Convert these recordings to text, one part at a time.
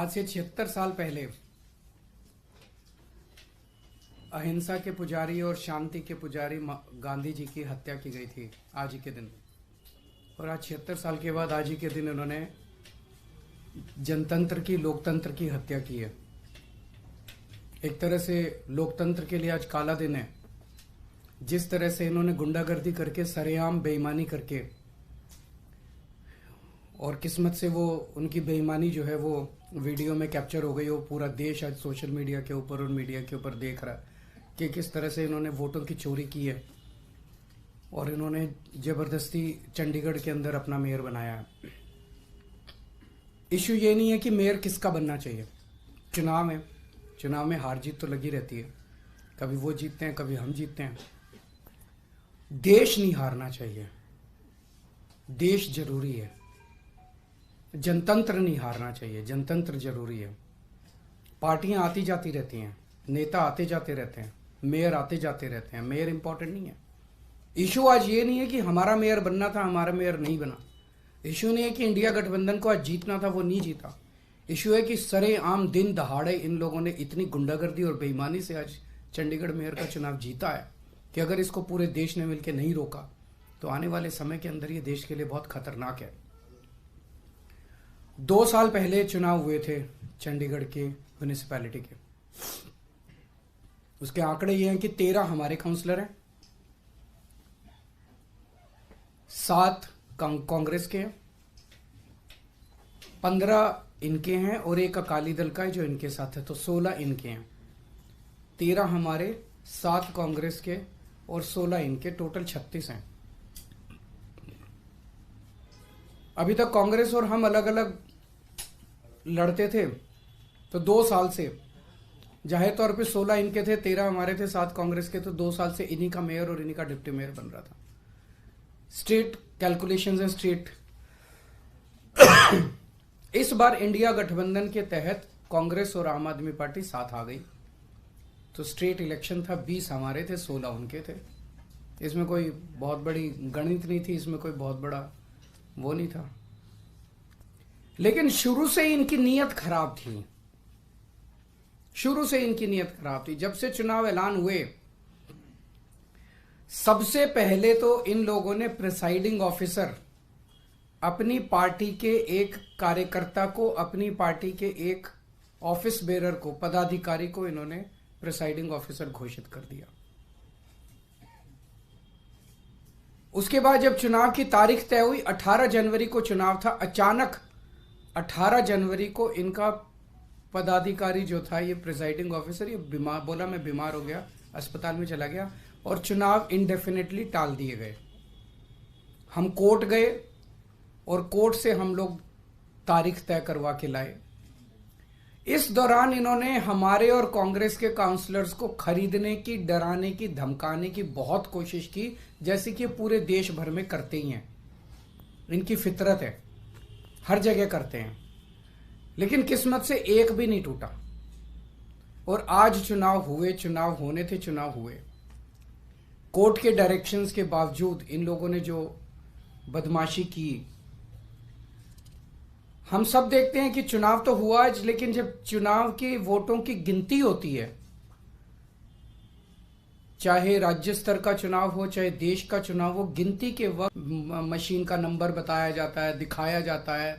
आज से 76 साल पहले अहिंसा के पुजारी और शांति के पुजारी गांधी जी की हत्या की गई थी आज ही के दिन। और आज 76 साल के बाद आज ही के दिन उन्होंने जनतंत्र की, लोकतंत्र की हत्या की है। एक तरह से लोकतंत्र के लिए आज काला दिन है। जिस तरह से इन्होंने गुंडागर्दी करके, सरेआम बेईमानी करके, और किस्मत से वो उनकी बेईमानी जो है वो वीडियो में कैप्चर हो गई। वो पूरा देश आज सोशल मीडिया के ऊपर और मीडिया के ऊपर देख रहा है कि किस तरह से इन्होंने वोटों की चोरी की है और इन्होंने जबरदस्ती चंडीगढ़ के अंदर अपना मेयर बनाया है। इशू ये नहीं है कि मेयर किसका बनना चाहिए। चुनाव में हार जीत तो लगी रहती है, कभी वो जीतते हैं कभी हम जीतते हैं। देश नहीं हारना चाहिए, देश जरूरी है। जनतंत्र नहीं हारना चाहिए, जनतंत्र जरूरी है। पार्टियां आती जाती रहती हैं, नेता आते जाते रहते हैं, मेयर आते जाते रहते हैं। मेयर इंपॉर्टेंट नहीं है। इशू आज ये नहीं है कि हमारा मेयर बनना था, हमारा मेयर नहीं बना। इशू नहीं है कि इंडिया गठबंधन को आज जीतना था, वो नहीं जीता। इशू है कि सरेआम दिन दहाड़े इन लोगों ने इतनी गुंडागर्दी और बेईमानी से आज चंडीगढ़ मेयर का चुनाव जीता है कि अगर इसको पूरे देश ने मिलकर नहीं रोका तो आने वाले समय के अंदर ये देश के लिए बहुत खतरनाक है। 2 साल पहले चुनाव हुए थे चंडीगढ़ के म्यूनिसिपैलिटी के। उसके आंकड़े ये हैं कि 13 हमारे काउंसलर हैं, 7 कांग्रेस के हैं, 15 इनके हैं और एक अकाली दल का है जो इनके साथ है, तो 16 इनके हैं। 13 हमारे, 7 कांग्रेस के और 16 इनके, टोटल 36 हैं। अभी तक कांग्रेस और हम अलग अलग लड़ते थे, तो 2 साल से जाहिर तौर पे 16 इनके थे, 13 हमारे थे, 7 कांग्रेस के, तो 2 साल से इन्हीं का मेयर और इन्हीं का डिप्टी मेयर बन रहा था। स्टेट कैलकुलेशंस है, स्टेट। इस बार इंडिया गठबंधन के तहत कांग्रेस और आम आदमी पार्टी साथ आ गई, तो स्टेट इलेक्शन था, 20 हमारे थे, 16 उनके थे। इसमें कोई बहुत बड़ी गणित नहीं थी, इसमें कोई बहुत बड़ा वो नहीं था। लेकिन शुरू से इनकी नीयत खराब थी, शुरू से इनकी नीयत खराब थी। जब से चुनाव ऐलान हुए, सबसे पहले तो इन लोगों ने प्रिसाइडिंग ऑफिसर, अपनी पार्टी के एक कार्यकर्ता को, अपनी पार्टी के एक ऑफिस बेरर को, पदाधिकारी को इन्होंने प्रिसाइडिंग ऑफिसर घोषित कर दिया। उसके बाद जब चुनाव की तारीख तय हुई, 18 जनवरी को चुनाव था, अचानक 18 जनवरी को इनका पदाधिकारी जो था, ये प्रिसाइडिंग ऑफिसर, ये बीमार, बोला मैं बीमार हो गया, अस्पताल में चला गया और चुनाव इंडेफिनेटली टाल दिए गए। हम कोर्ट गए और कोर्ट से हम लोग तारीख तय करवा के लाए। इस दौरान इन्होंने हमारे और कांग्रेस के काउंसलर्स को खरीदने की, डराने की, धमकाने की बहुत कोशिश की, जैसे कि पूरे देश भर में करते ही हैं। इनकी फितरत है, हर जगह करते हैं। लेकिन किस्मत से एक भी नहीं टूटा और आज चुनाव हुए, चुनाव होने थे, चुनाव हुए। कोर्ट के डायरेक्शंस के बावजूद इन लोगों ने जो बदमाशी की, हम सब देखते हैं कि चुनाव तो हुआ आज, लेकिन जब चुनाव के वोटों की गिनती होती है, चाहे राज्य स्तर का चुनाव हो चाहे देश का चुनाव हो, गिनती के वक्त मशीन का नंबर बताया जाता है, दिखाया जाता है।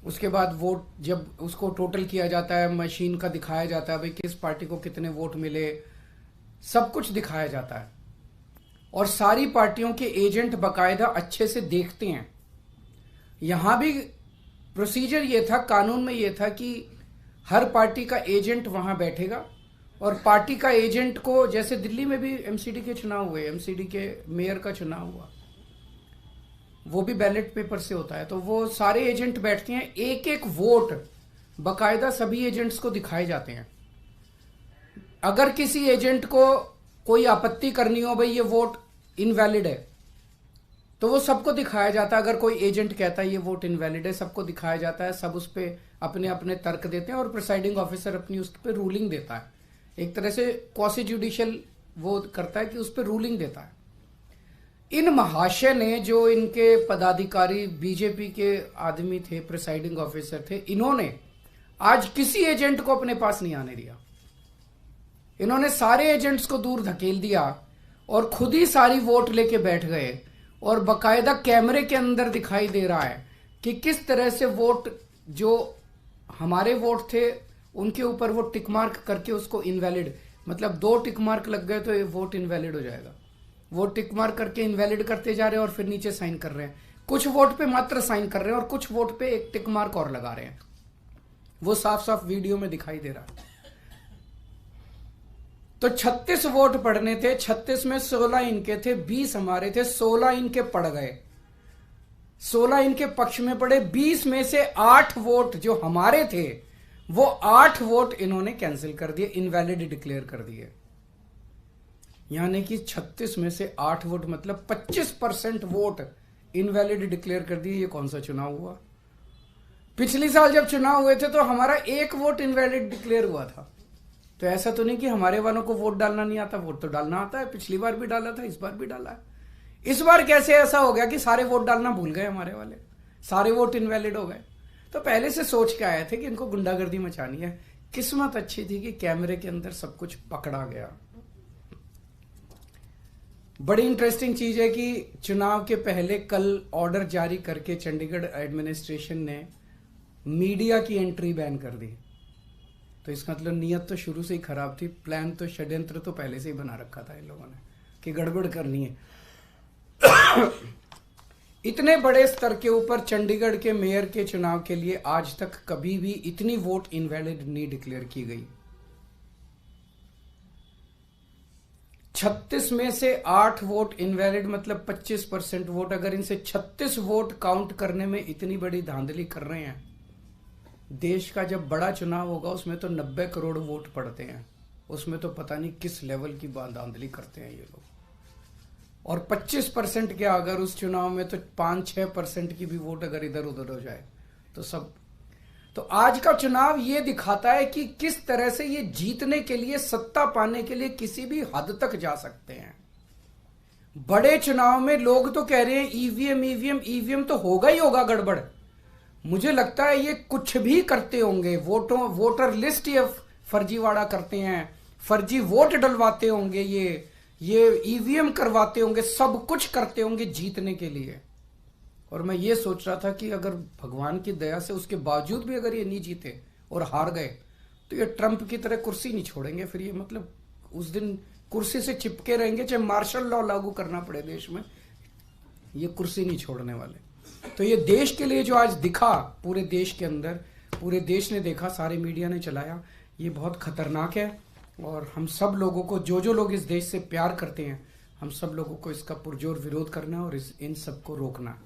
उसके बाद वोट जब उसको टोटल किया जाता है, मशीन का दिखाया जाता है, भाई किस पार्टी को कितने वोट मिले, सब कुछ दिखाया जाता है। और सारी पार्टियों के एजेंट बाकायदा अच्छे से देखते हैं। यहां भी प्रोसीजर ये था, कानून में ये था कि हर पार्टी का एजेंट वहां बैठेगा और पार्टी का एजेंट को, जैसे दिल्ली में भी एमसीडी के चुनाव हुए, एमसीडी के मेयर का चुनाव हुआ, वो भी बैलेट पेपर से होता है, तो वो सारे एजेंट बैठते हैं, एक एक वोट बाकायदा सभी एजेंट्स को दिखाए जाते हैं। अगर किसी एजेंट को कोई आपत्ति करनी हो, भाई ये वोट इनवैलिड है, तो वो सबको दिखाया जाता है। अगर कोई एजेंट कहता है ये वोट इनवैलिड है, सबको दिखाया जाता है, सब उस पर अपने अपने तर्क देते हैं और प्रिसाइडिंग ऑफिसर अपनी उस पर रूलिंग देता है। एक तरह से क्वासी जुडिशियल वो करता है कि उस पर रूलिंग देता है। इन महाशय ने, जो इनके पदाधिकारी बीजेपी के आदमी थे, प्रिसाइडिंग ऑफिसर थे, इन्होंने आज किसी एजेंट को अपने पास नहीं आने दिया। इन्होंने सारे एजेंट्स को दूर धकेल दिया और खुद ही सारी वोट लेके बैठ गए। और बकायदा कैमरे के अंदर दिखाई दे रहा है कि किस तरह से वोट, जो हमारे वोट थे उनके ऊपर वो टिक मार्क करके उसको इनवैलिड, मतलब 2 टिक मार्क लग गए तो ये वोट इनवैलिड हो जाएगा। वो टिक मार्क करके इनवैलिड करते जा रहे हैं और फिर नीचे साइन कर रहे हैं। कुछ वोट पे मात्र साइन कर रहे हैं और कुछ वोट पे एक टिक मार्क और लगा रहे हैं। वो साफ साफ वीडियो में दिखाई दे रहा है। तो 36 वोट पड़ने थे, 36 में 16 इनके थे, 20 हमारे थे, 16 इनके पड़ गए, 16 इनके पक्ष में पड़े। 20 में से 8 वोट जो हमारे थे वो 8 वोट इन्होंने कैंसिल कर दिए, इनवैलिड डिक्लेयर कर दिए। यानी कि 36 में से 8 वोट मतलब 25% वोट इनवैलिड डिक्लेयर कर दिए। ये कौन सा चुनाव हुआ? पिछली साल जब चुनाव हुए थे तो हमारा 1 वोट इनवैलिड डिक्लेयर हुआ था। तो ऐसा तो नहीं कि हमारे वालों को वोट डालना नहीं आता, वोट तो डालना आता है। पिछली बार भी डाला था, इस बार भी डाला है। इस बार कैसे ऐसा हो गया कि सारे वोट डालना भूल गए हमारे वाले, सारे वोट इनवैलिड हो गए? तो पहले से सोच के आए थे कि इनको गुंडागर्दी मचानी है। किस्मत अच्छी थी कि कैमरे के अंदर सब कुछ पकड़ा गया। बड़ी इंटरेस्टिंग चीज है कि चुनाव के पहले कल ऑर्डर जारी करके चंडीगढ़ एडमिनिस्ट्रेशन ने मीडिया की एंट्री बैन कर दी। तो इसका मतलब नीयत तो शुरू से ही खराब थी, प्लान तो, षड्यंत्र तो पहले से ही बना रखा था इन लोगों ने कि गड़बड़ करनी है। इतने बड़े स्तर के ऊपर चंडीगढ़ के मेयर के चुनाव के लिए आज तक कभी भी इतनी वोट इनवैलिड नहीं डिक्लेयर की गई। 36 में से 8 वोट इनवैलिड मतलब 25% वोट। अगर इनसे 36 वोट काउंट करने में इतनी बड़ी धांधली कर रहे हैं, देश का जब बड़ा चुनाव होगा उसमें तो 90 करोड़ वोट पड़ते हैं, उसमें तो पता नहीं किस लेवल की धांधली करते हैं ये लोग। और 25% क्या, अगर उस चुनाव में तो 5-6% की भी वोट अगर इधर उधर हो जाए तो सब। तो आज का चुनाव ये दिखाता है कि किस तरह से ये जीतने के लिए, सत्ता पाने के लिए किसी भी हद तक जा सकते हैं। बड़े चुनाव में लोग तो कह रहे हैं ईवीएम तो होगा ही होगा गड़बड़। मुझे लगता है ये कुछ भी करते होंगे, वोटर लिस्ट ये फर्जीवाड़ा करते हैं, फर्जी वोट डलवाते होंगे, ये ईवीएम करवाते होंगे, सब कुछ करते होंगे जीतने के लिए। और मैं ये सोच रहा था कि अगर भगवान की दया से उसके बावजूद भी अगर ये नहीं जीते और हार गए तो ये ट्रंप की तरह कुर्सी नहीं छोड़ेंगे। फिर ये मतलब उस दिन कुर्सी से चिपके रहेंगे, चाहे मार्शल लॉ लागू करना पड़े देश में, ये कुर्सी नहीं छोड़ने वाले। तो ये देश के लिए जो आज दिखा, पूरे देश के अंदर, पूरे देश ने देखा, सारे मीडिया ने चलाया, ये बहुत खतरनाक है। और हम सब लोगों को, जो लोग इस देश से प्यार करते हैं, हम सब लोगों को इसका पुरजोर विरोध करना है और इन सबको रोकना।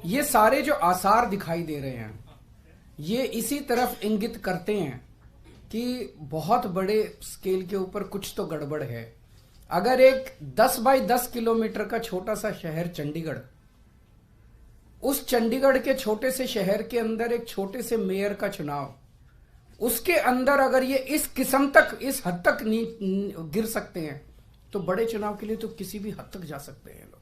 ये सारे जो आसार दिखाई दे रहे हैं ये इसी तरफ इंगित करते हैं कि बहुत बड़े स्केल के ऊपर कुछ तो गड़बड़ है। अगर एक 10 बाई 10 किलोमीटर का छोटा सा शहर चंडीगढ़, उस चंडीगढ़ के छोटे से शहर के अंदर एक छोटे से मेयर का चुनाव, उसके अंदर अगर ये इस किस्म तक, इस हद तक नहीं गिर सकते हैं तो बड़े चुनाव के लिए तो किसी भी हद तक जा सकते हैं लोग।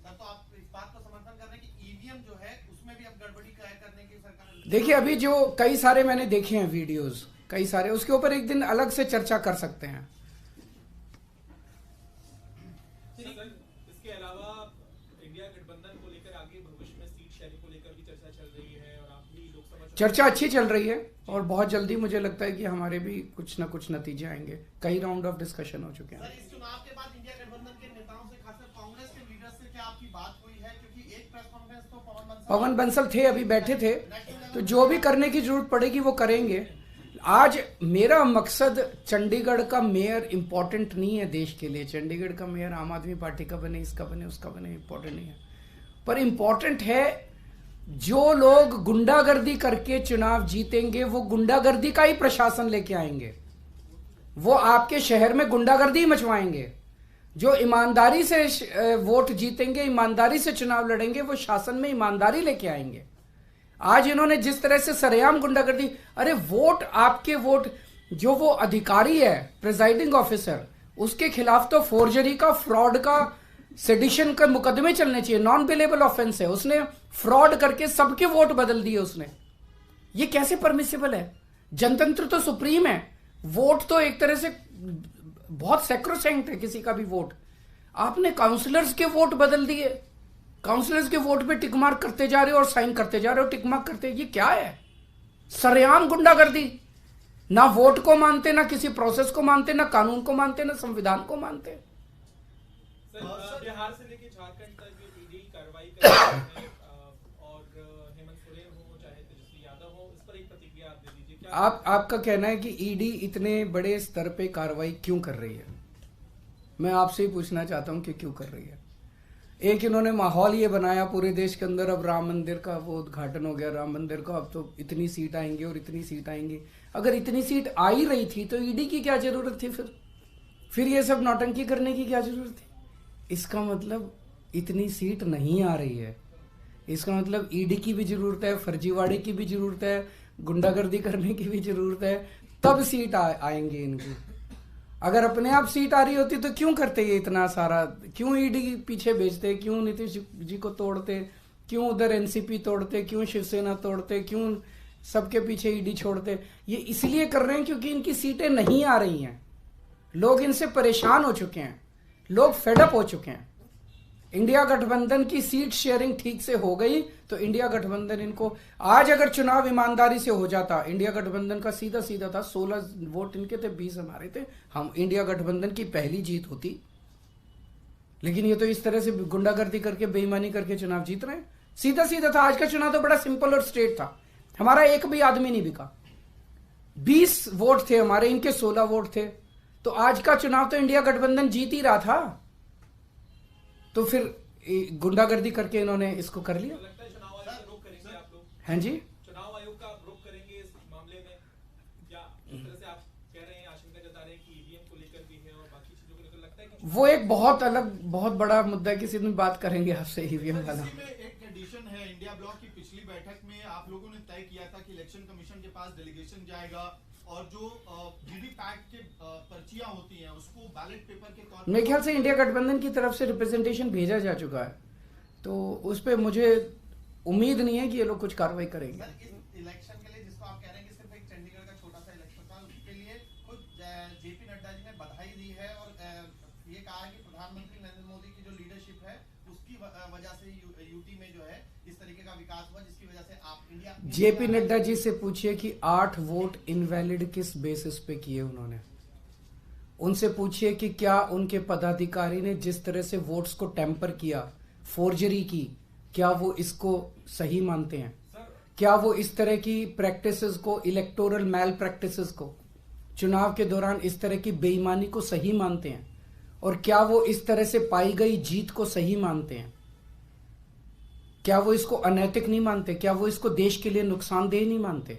तो आप इस बात को समर्थन कर रहे हैं कि ईवीएम जो है उसमें भी अब गड़बड़ी करने की सरकार। देखिए अभी जो कई सारे मैंने देखे हैं वीडियोस, कई सारे, उसके ऊपर एक दिन अलग से चर्चा कर सकते हैं। इसके अलावा इंडिया गठबंधन को लेकर आगे भविष्य में सीट शेयरिंग को लेकर भी चर्चा चल रही है और आप भी लोकसभा चर्चा अच्छी चल रही है और बहुत जल्दी मुझे लगता है कि हमारे भी कुछ ना कुछ नतीजे आएंगे। कई राउंड ऑफ डिस्कशन हो चुके हैं। इस चुनाव के बाद इंडिया गठबंधन के नेताओं से, खासकर कांग्रेस के लीडर से क्या आपकी बात हुई है? क्योंकि एक प्रेस कॉन्फ्रेंस तो पवन बंसल थे, अभी बैठे थे, तो जो भी करने की जरूरत पड़ेगी वो करेंगे। आज मेरा मकसद चंडीगढ़ का मेयर इंपॉर्टेंट नहीं है देश के लिए। चंडीगढ़ का मेयर आम आदमी पार्टी का बने, इसका बने, उसका बने, इंपॉर्टेंट नहीं है। पर इंपॉर्टेंट है जो लोग गुंडागर्दी करके चुनाव जीतेंगे वो गुंडागर्दी का ही प्रशासन लेके आएंगे, वो आपके शहर में गुंडागर्दी मचवाएंगे। जो ईमानदारी से वोट जीतेंगे, ईमानदारी से चुनाव लड़ेंगे, वो शासन में ईमानदारी लेके आएंगे। आज इन्होंने जिस तरह से सरेआम गुंडागर्दी, अरे वोट आपके वोट, जो वो अधिकारी है प्रिजाइडिंग ऑफिसर, उसके खिलाफ तो फोर्जरी का, फ्रॉड का, सेडिशन का मुकदमे चलने चाहिए। नॉन बिलेबल ऑफेंस है, उसने फ्रॉड करके सबके वोट बदल दिए उसने। ये कैसे परमिसिबल है? जनतंत्र तो सुप्रीम है, वोट तो एक तरह से बहुत सैक्रोसैंक्ट है किसी का भी वोट। आपने काउंसलर्स के वोट बदल दिए, काउंसलर्स के वोट पे टिक मार्क करते जा रहे हो और साइन करते जा रहे हो, टिक मार्क करते। ये क्या है? सरेआम गुंडागर्दी। ना वोट को मानते, ना किसी प्रोसेस को मानते, ना कानून को मानते, ना संविधान को मानते। सर, बिहार से लेके झारखंड तक ईडी कार्रवाई कर रही है, और हेमंत सोरेन हो चाहे तेजस्वी यादव हो, इस पर एक प्रतिक्रिया आप दे दीजिए। क्या आपका कहना है कि ईडी इतने बड़े स्तर पे कार्रवाई क्यों कर रही है? मैं आपसे ही पूछना चाहता हूं कि क्यों कर रही है। एक इन्होंने माहौल ये बनाया पूरे देश के अंदर, अब राम मंदिर का वो उद्घाटन हो गया, राम मंदिर का, अब तो इतनी सीट आएंगी और इतनी सीट आएंगी। अगर इतनी सीट आ ही रही थी तो ईडी की क्या जरूरत थी? फिर ये सब नौटंकी करने की क्या जरूरत थी? इसका मतलब इतनी सीट नहीं आ रही है, इसका मतलब ईडी की भी जरूरत है, फर्जीवाड़े की भी जरूरत है, गुंडागर्दी करने की भी जरूरत है, तब सीट आएंगे इनकी। अगर अपने आप सीट आ रही होती तो क्यों करते ये इतना सारा? क्यों ईडी पीछे भेजते? क्यों नीतीश जी को तोड़ते? क्यों उधर एनसीपी तोड़ते? क्यों शिवसेना तोड़ते? क्यों सबके पीछे ईडी छोड़ते? ये इसलिए कर रहे हैं क्योंकि इनकी सीटें नहीं आ रही हैं। लोग इनसे परेशान हो चुके हैं, लोग फेडअप हो चुके हैं। इंडिया गठबंधन की सीट शेयरिंग ठीक से हो गई तो इंडिया गठबंधन इनको, आज अगर चुनाव ईमानदारी से हो जाता, इंडिया गठबंधन का सीधा सीधा था, 16 वोट इनके थे, 20 हमारे थे, हम इंडिया गठबंधन की पहली जीत होती। लेकिन ये तो इस तरह से गुंडागर्दी करके, बेईमानी करके चुनाव जीत रहे हैं। सीधा सीधा था। आज का चुनाव तो बड़ा सिंपल और स्ट्रेट था। हमारा एक भी आदमी नहीं बिका, 20 वोट थे हमारे, इनके 16 वोट थे। तो आज का चुनाव तो इंडिया गठबंधन जीत ही रहा था। तो फिर गुंडागर्दी करके इन्होंने इसको कर लिया। लगता है चुनाव आयोग का रुख करेंगे आप लोग? हैं जी? चुनाव आयोग का रुख करेंगे इस मामले में, या इस तरह से आप कह रहे हैं, आशंका जता रहे हैं कि ईवीएम को लेकर भी है और बाकी चीजों को लेकर, लगता है कि वो एक बहुत अलग, बहुत बड़ा मुद्दा है, किसी दिन बात करेंगे आपसे ईवीएम वाला। इसी में एक एडिशन है, इंडिया ब्लॉक की पिछली बैठक में आप लोगों ने तय किया था कि इलेक्शन कमीशन के पास डेलीगेशन जाएगा और जो वीवीपैट के पर्चियां होती हैं उसको बैलेट पेपर के तौर पर, मेरे ख्याल से इंडिया गठबंधन की तरफ से रिप्रेजेंटेशन भेजा जा चुका है, तो उस पर मुझे उम्मीद नहीं है कि ये लोग कुछ कार्रवाई करेंगे। सर, इस इलेक्शन के लिए जिसको आप कह रहे हैं कि सिर्फ एक चंडीगढ़ का छोटा सा इलेक्शन था, उसके लिए खुद जेपी नड्डा जी ने बधाई दी है और ये कहा है कि प्रधानमंत्री नरेंद्र मोदी की जो लीडरशिप है उसकी वजह से यूटी में जो है इस तरीके का विकास हुआ, जिसकी वजह से आप इंडिया। जेपी नड्डा जी से पूछिए कि 8 वोट इनवैलिड किस बेसिस पे किए उन्होंने। उनसे पूछिए कि क्या उनके पदाधिकारी ने जिस तरह से वोट्स को टेम्पर किया, फोर्जरी की, क्या वो इसको सही मानते हैं? क्या वो इस तरह की प्रैक्टिसेस को, इलेक्टोरल मैल प्रैक्टिसेस को, चुनाव के दौरान इस तरह की बेईमानी को सही मानते हैं? और क्या वो इस तरह से पाई गई जीत को सही मानते हैं? क्या वो इसको अनैतिक नहीं मानते? क्या वो इसको देश के लिए नुकसानदेह नहीं मानते?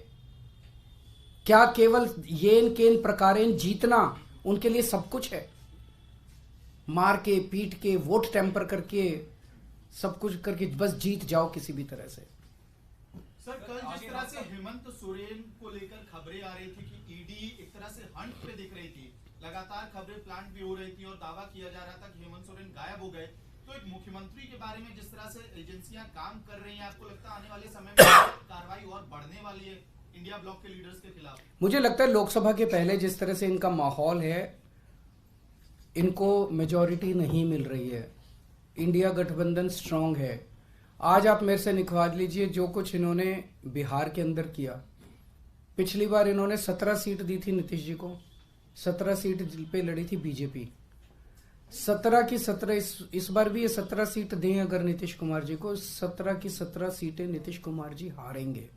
क्या केवल येन केन प्रकारेण जीतना उनके लिए सब कुछ है? मार के, पीट के, वोट टेम्पर करके, सब कुछ करके बस जीत जाओ किसी भी तरह से। सर कल जिस तरह से हेमंत सोरेन को लेकर खबरें आ रही थी कि ईडी एक तरह से हंट पे दिख रही थी, लगातार खबरें प्लांट भी हो रही थी और दावा किया जा रहा था कि हेमंत सोरेन गायब हो गए, तो एक मुख्यमंत्री के बारे में जिस तरह से एजेंसियां काम कर रही हैं, आपको लगता है आने वाले समय में कार्रवाई और बढ़ने वाली है इंडिया ब्लॉक के लीडर्स के खिलाफ? मुझे लगता है लोकसभा के पहले जिस तरह से इनका माहौल है, इनको मेजॉरिटी नहीं मिल रही है। इंडिया गठबंधन स्ट्रांग है। आज आप मेरे से निकलवा लीजिए जो कुछ इन्होंने बिहार के अंदर किया। पिछली बार इन्होंने 17 सीट दी थी नीतीश जी को, 17 सीट पे लड़ी थी बीजेपी, 17 की 17। इस बार भी ये 17 सीट दें अगर नीतीश कुमार जी को, 17 की 17 सीटें नीतीश कुमार जी हारेंगे।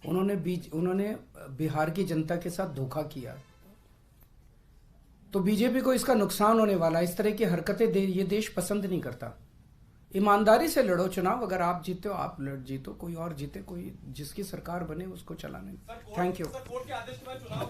उन्होंने बिहार की जनता के साथ धोखा किया, तो बीजेपी को इसका नुकसान होने वाला। इस तरह की हरकतें ये देश पसंद नहीं करता। ईमानदारी से लड़ो चुनाव, अगर आप जीते हो आप जीतो, कोई और जीते, कोई जिसकी सरकार बने उसको चलाने। Thank you. सर, कोर्ट के आदेश के बाद चुनाव